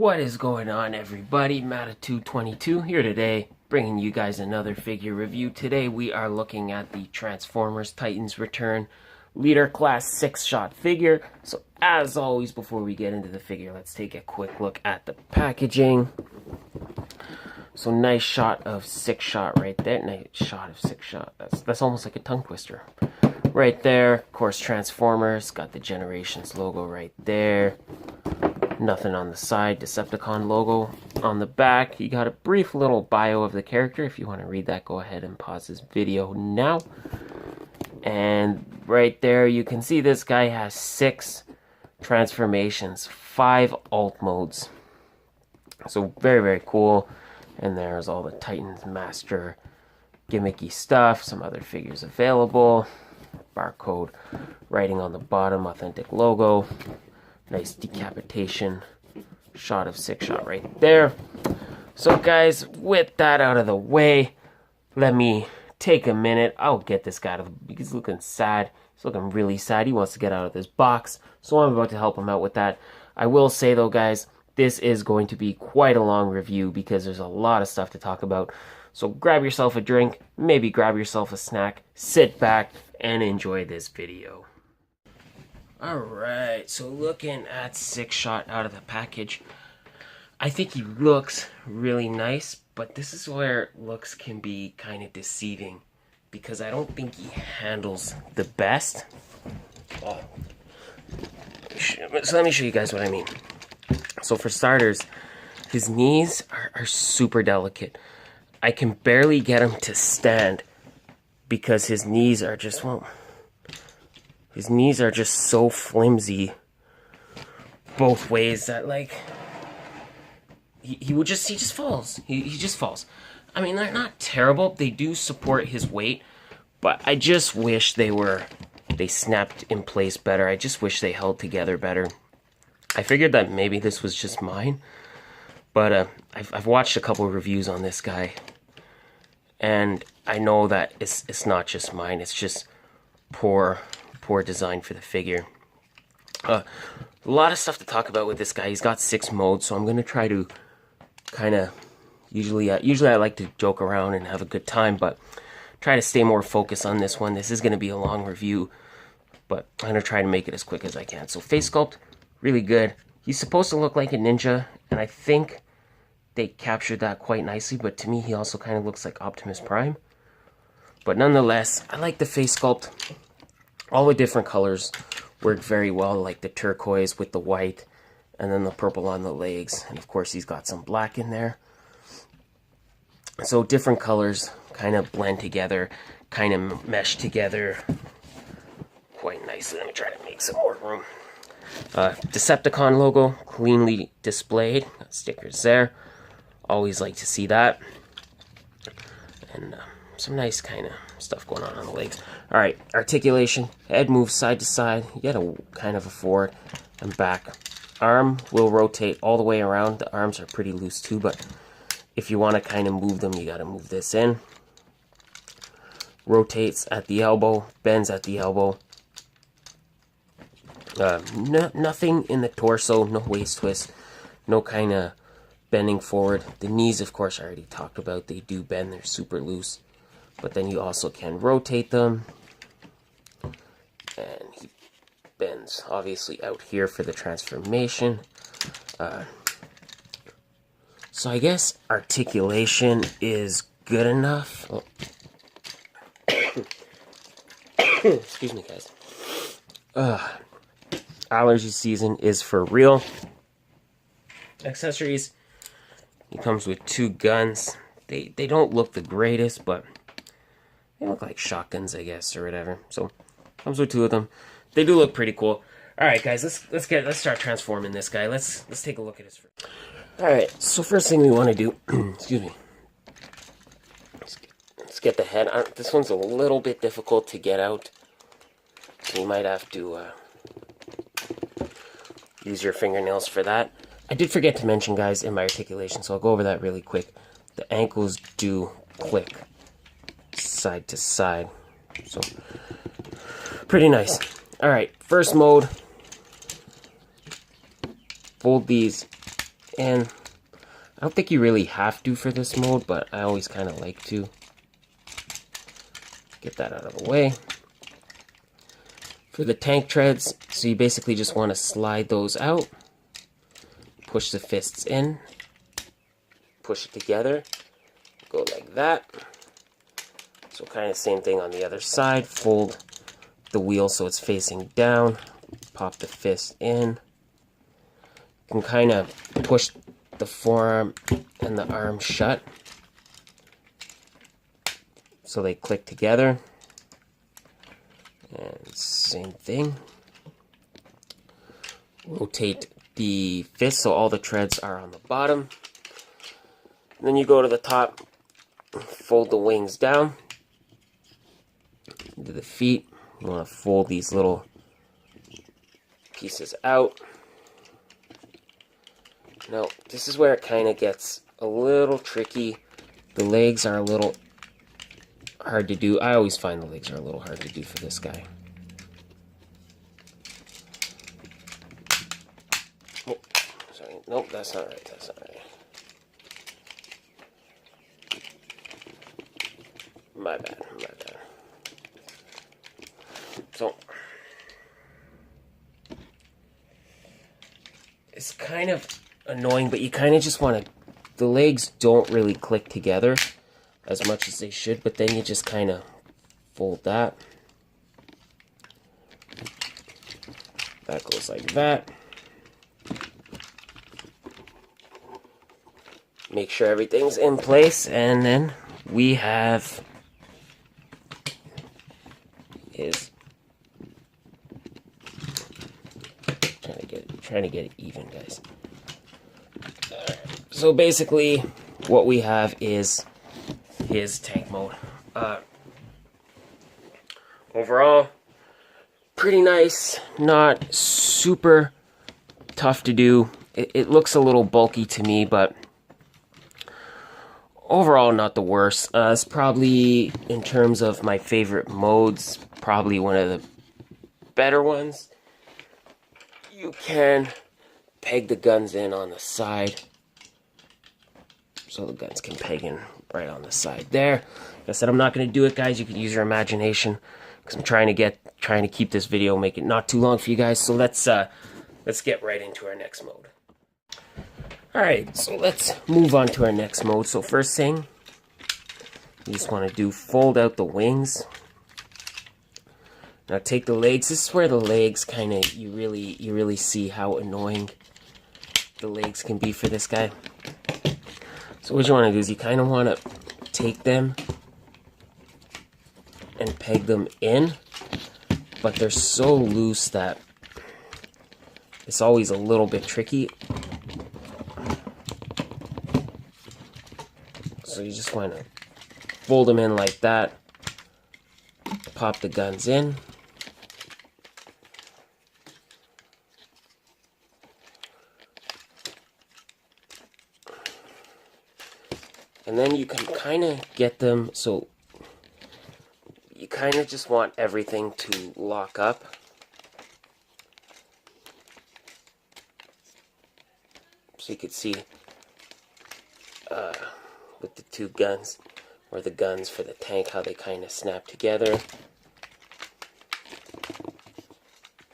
What is going on, everybody? Matitude22 here today, bringing you guys another figure review. Today we are looking at the Transformers Titans Return Leader Class 6-shot figure. So as always, before we get into the figure, let's take a quick look at the packaging. So nice shot of 6-shot right there. Nice shot of 6-shot. That's almost like a tongue twister. Right there, of course, Transformers. Got the Generations logo right there. Nothing on the side. Decepticon logo on the back. You got a brief little bio of the character. If you want to read that, go ahead and pause this video now. And right there, you can see this guy has 6 transformations, 5 alt modes. So very, very cool. And there's all the Titans Master gimmicky stuff. Some other figures available. Barcode writing on the bottom. Authentic logo. Nice decapitation shot of 6-shot right there. So guys, with that out of the way, let me take a minute. I'll get this guy out of the... He's looking sad. He's looking really sad. He wants to get out of this box. So I'm about to help him out with that. I will say though, guys, this is going to be quite a long review because there's a lot of stuff to talk about. So grab yourself a drink, maybe grab yourself a snack, sit back, and enjoy this video. Alright, so looking at 6-shot out of the package, I think he looks really nice, but this is where looks can be kind of deceiving because I don't think he handles the best. Oh. So let me show you guys what I mean. So for starters, his knees are super delicate. I can barely get him to stand because his knees are just, well... His knees are just so flimsy both ways that, like, he just falls. He just falls. I mean, they're not terrible. They do support his weight, but I just wish they snapped in place better. I just wish they held together better. I figured that maybe this was just mine, but I've watched a couple of reviews on this guy, and I know that it's not just mine. It's just poor design for the figure. A lot of stuff to talk about with this guy. He's got 6 modes, so I'm going to try to kind of... Usually I like to joke around and have a good time, but try to stay more focused on this one. This is going to be a long review, but I'm going to try to make it as quick as I can. So face sculpt, really good. He's supposed to look like a ninja, and I think they captured that quite nicely, but to me he also kind of looks like Optimus Prime. But nonetheless, I like the face sculpt. All the different colors work very well, like the turquoise with the white, and then the purple on the legs. And of course, he's got some black in there. So different colors kind of blend together, kind of mesh together quite nicely. Let me try to make some more room. Decepticon logo, cleanly displayed. Got stickers there. Always like to see that. And some nice kind of stuff going on the legs. Alright, articulation. Head moves side to side. You get a kind of a forward and back. Arm will rotate all the way around. The arms are pretty loose too, but if you want to kind of move them, you got to move this in. Rotates at the elbow, bends at the elbow. Nothing in the torso, no waist twist, no kind of bending forward. The knees, of course, I already talked about. They do bend, they're super loose. But then you also can rotate them. And he bends, obviously, out here for the transformation. So I guess articulation is good enough. Oh. Excuse me, guys. Allergy season is for real. Accessories. He comes with 2 guns. They don't look the greatest, but they look like shotguns, I guess, or whatever. So, comes with 2 of them. They do look pretty cool. All right, guys, let's start transforming this guy. Let's take a look at his. All right, so first thing we want to do, excuse me. Let's get the head. This one's a little bit difficult to get out, so you might have to use your fingernails for that. I did forget to mention, guys, in my articulation, so I'll go over that really quick. The ankles do click side to side, so pretty nice. All right, first mode. Fold these And I don't think you really have to for this mode, but I always kind of like to. Get that out of the way. For the tank treads, so you basically just want to slide those out, push the fists in, push it together, go like that. So kind of same thing on the other side, fold the wheel so it's facing down, pop the fist in. You can kind of push the forearm and the arm shut so they click together. And same thing. Rotate the fist so all the treads are on the bottom. And then you go to the top, fold the wings down into the feet. You want to fold these little pieces out. Now, this is where it kind of gets a little tricky. The legs are a little hard to do. I always find the legs are a little hard to do for this guy. Oh, sorry. Nope, that's not right. That's not right. My bad. My bad. So, it's kind of annoying, but you kind of just want to... The legs don't really click together as much as they should, but then you just kind of fold that. That goes like that. Make sure everything's in place, and then we have his... Trying to get it even, guys. So basically, what we have is his tank mode. Overall, pretty nice. Not super tough to do. It looks a little bulky to me, but overall, not the worst. It's probably, in terms of my favorite modes, probably one of the better ones. You can peg the guns in on the side, so the guns can peg in right on the side there. Like I said, I'm not going to do it, guys. You can use your imagination, because I'm trying to keep this video, make it not too long for you guys. So let's get right into our next mode. All right, so let's move on to our next mode. So first thing, you just want to do fold out the wings. Now take the legs. This is where the legs kind of, you really see how annoying the legs can be for this guy. So what you want to do is you kind of want to take them and peg them in, but they're so loose that it's always a little bit tricky. So you just want to fold them in like that, pop the guns in. And then you can kind of get them, so you kind of just want everything to lock up. So you could see with the two guns, or the guns for the tank, how they kind of snap together.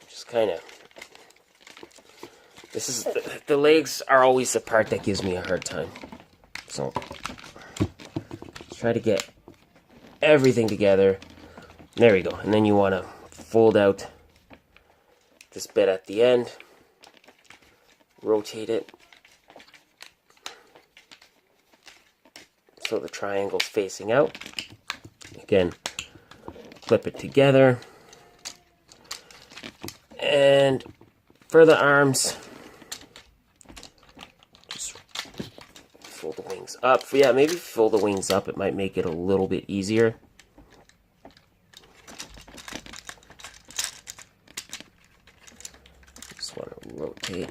Just kind of, this is, the legs are always the part that gives me a hard time. So try to get everything together. There we go. And then you want to fold out this bit at the end, rotate it so the triangle's facing out. Again, clip it together. And for the arms, fold the wings up. Yeah, maybe fold the wings up. It might make it a little bit easier. Just want to rotate.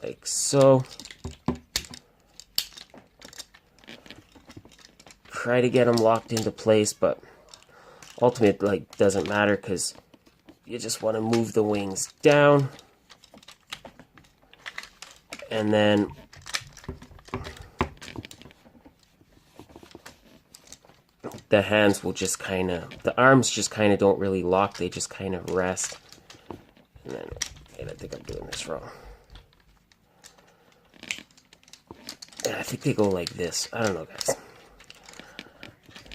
Like so. Try to get them locked into place, but ultimately, like, doesn't matter because you just want to move the wings down, and then the hands will just kind of, the arms just kind of don't really lock, they just kind of rest. And then, wait, I think I'm doing this wrong. Yeah, I think they go like this. I don't know, guys.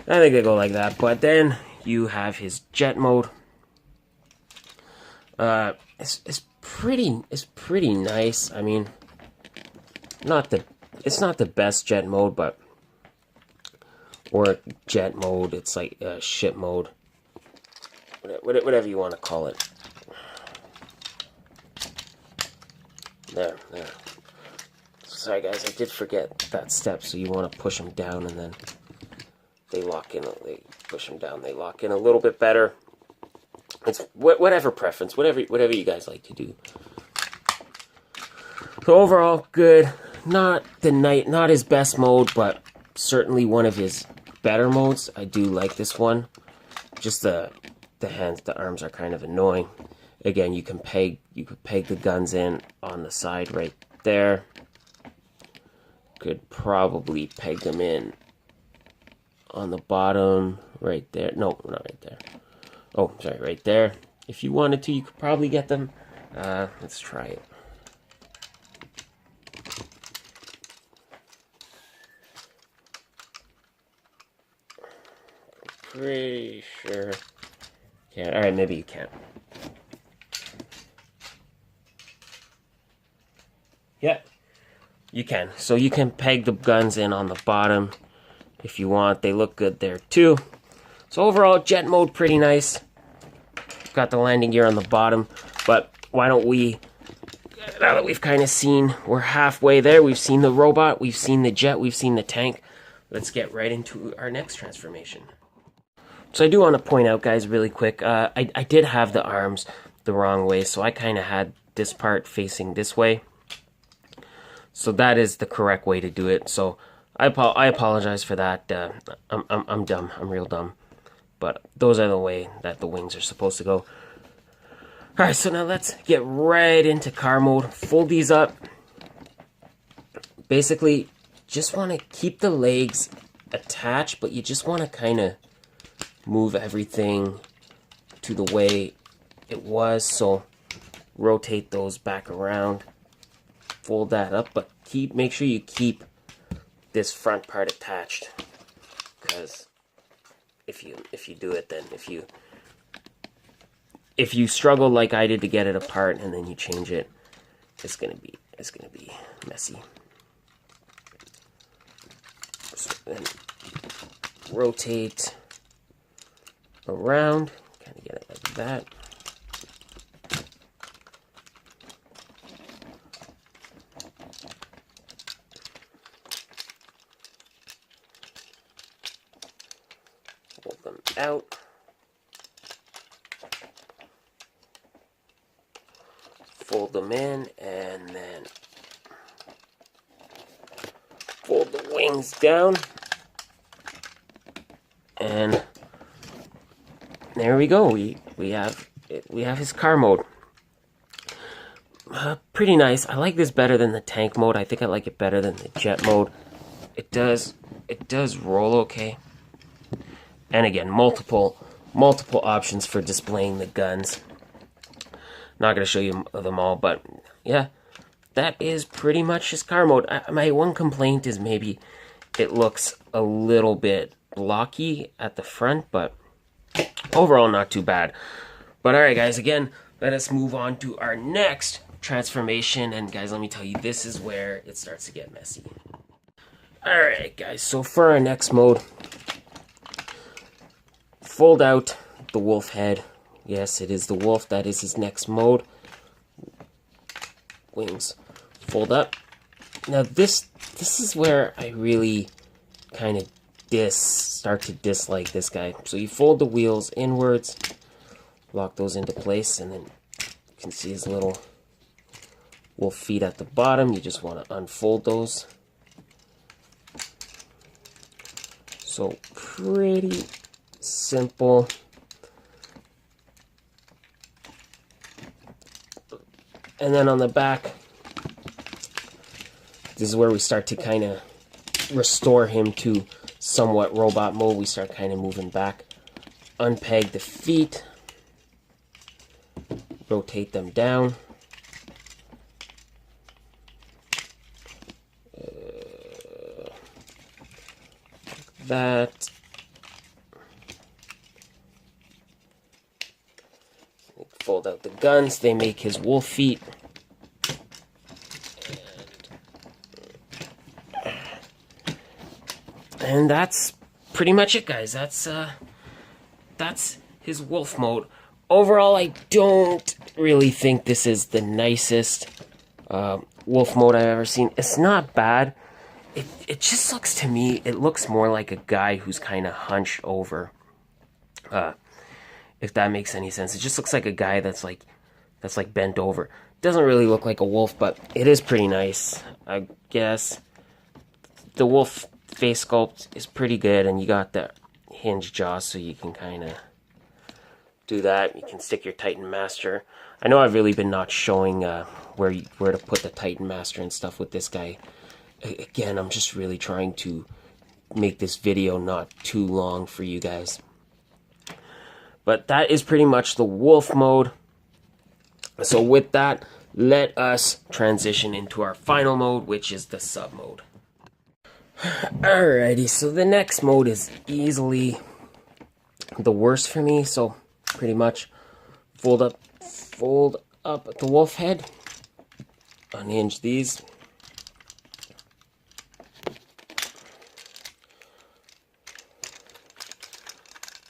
I think they go like that, but then you have his jet mode. It's pretty nice. I mean, it's not the best jet mode, but, or jet mode, it's like ship mode, whatever you want to call it. There. Sorry guys, I did forget that step, so you want to push them down and then they lock in, they push them down, they lock in a little bit better. It's whatever preference, whatever you guys like to do. So overall, good. Not his best mode, but certainly one of his better modes. I do like this one. Just the hands, the arms are kind of annoying. Again, you could peg the guns in on the side right there. Could probably peg them in on the bottom right there. No, not right there. Oh, sorry, right there. If you wanted to, you could probably get them. Let's try it. Pretty sure. Yeah, alright, maybe you can't. Yeah, you can. So you can peg the guns in on the bottom if you want. They look good there too. So overall, jet mode pretty nice. Got the landing gear on the bottom, but why don't we, now that we've kind of seen, we're halfway there, we've seen the robot, we've seen the jet, we've seen the tank, let's get right into our next transformation. So I do want to point out, guys, really quick, I did have the arms the wrong way, so I kind of had this part facing this way. So that is the correct way to do it. So I apologize for that. I'm dumb. I'm real dumb. But those are the way that the wings are supposed to go. Alright, so now let's get right into car mode. Fold these up. Basically, just want to keep the legs attached, but you just want to kind of move everything to the way it was. So rotate those back around. Fold that up, but make sure you keep this front part attached, because if you do it, then if you struggle like I did to get it apart and then you change it, it's gonna be messy. So then rotate around, kind of get it like that. Fold them out. Fold them in, and then fold the wings down. And there we go. We have his car mode. Pretty nice. I like this better than the tank mode. I think I like it better than the jet mode. It does roll okay. And again, multiple options for displaying the guns. Not going to show you them all, but yeah, that is pretty much his car mode. My one complaint is maybe it looks a little bit blocky at the front, but overall not too bad. But alright guys, again, let us move on to our next transformation. And guys, let me tell you, this is where it starts to get messy. Alright guys, so for our next mode, fold out the wolf head. Yes, it is the wolf. That is his next mode. Wings fold up. Now this is where I really kind of start to dislike this guy. So you fold the wheels inwards, lock those into place, and then you can see his little wolf feet at the bottom. You just want to unfold those. So pretty simple. And then on the back, this is where we start to kind of restore him to somewhat robot mode. We start kind of moving back. Unpeg the feet. Rotate them down. That. Fold out the guns. They make his wolf feet. And that's pretty much it, guys. That's his wolf mode. Overall, I don't really think this is the nicest wolf mode I've ever seen. It's not bad. It just looks to me, it looks more like a guy who's kind of hunched over. If that makes any sense. It just looks like a guy that's like bent over. Doesn't really look like a wolf, but it is pretty nice, I guess. The wolf face sculpt is pretty good, and you got the hinged jaw, so you can kind of do that. You can stick your Titan Master. I know I've really been not showing where to put the Titan Master and stuff with this guy. Again, I'm just really trying to make this video not too long for you guys. But that is pretty much the wolf mode. So with that, let us transition into our final mode, which is the sub mode. Alrighty, so the next mode is easily the worst for me. So pretty much fold up the wolf head, unhinge these.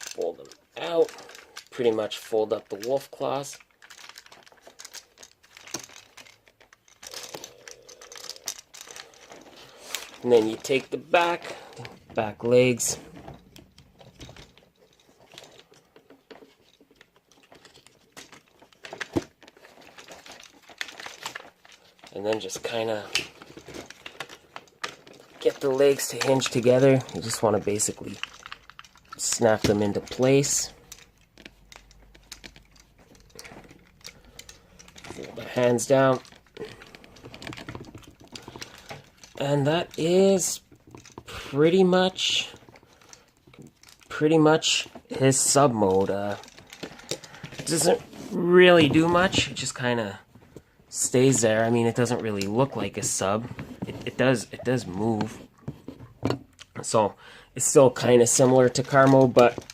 Fold them out. Pretty much fold up the wolf claws. And then you take the back legs. And then just kind of get the legs to hinge together. You just want to basically snap them into place. Fold the hands down. And that is pretty much his sub mode. Doesn't really do much. It just kind of stays there. I mean, it doesn't really look like a sub. It does move. So it's still kind of similar to car mode, but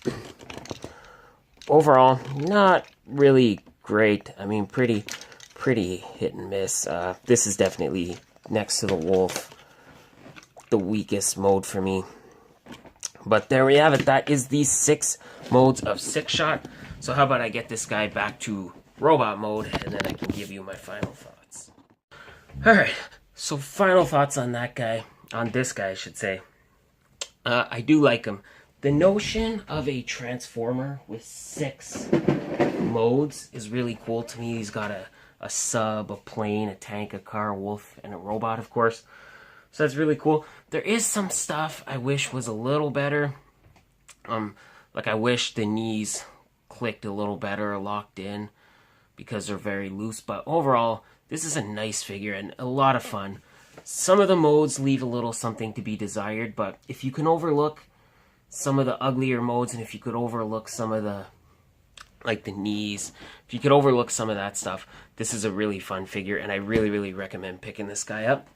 overall not really great. I mean, pretty hit and miss. This is definitely, next to the wolf, the weakest mode for me. But there we have it. That is the 6 modes of Sixshot. So how about I get this guy back to robot mode, and then I can give you my final thoughts. Alright, so final thoughts on that guy, on this guy I should say. I do like him. The notion of a transformer with 6 modes is really cool to me. He's got a sub, a plane, a tank, a car, a wolf, and a robot, of course. So that's really cool. There is some stuff I wish was a little better. Like I wish the knees clicked a little better or locked in, because they're very loose. But overall, this is a nice figure and a lot of fun. Some of the modes leave a little something to be desired, but if you can overlook some of the uglier modes, and if you could overlook some of the, like the knees, if you could overlook some of that stuff, this is a really fun figure, and I really recommend picking this guy up.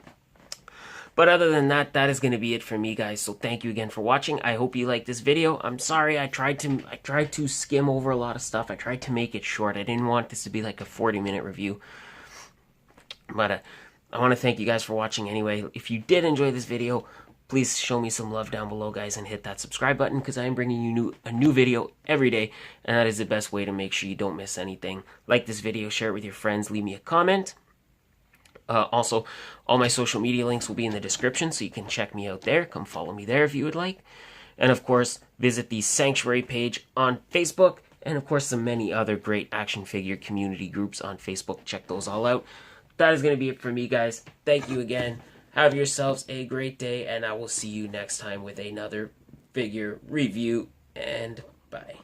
But other than that, that is going to be it for me, guys. So thank you again for watching. I hope you liked this video. I'm sorry I tried to skim over a lot of stuff. I tried to make it short. I didn't want this to be like a 40-minute review. But I want to thank you guys for watching anyway. If you did enjoy this video, please show me some love down below, guys, and hit that subscribe button, because I am bringing you a new video every day, and that is the best way to make sure you don't miss anything. Like this video, share it with your friends, leave me a comment. Also, all my social media links will be in the description, so you can check me out there. Come follow me there if you would like. And of course, visit the Sanctuary page on Facebook, and of course, the many other great action figure community groups on Facebook. Check those all out. That is going to be it for me, guys. Thank you again. Have yourselves a great day, and I will see you next time with another figure review, and bye.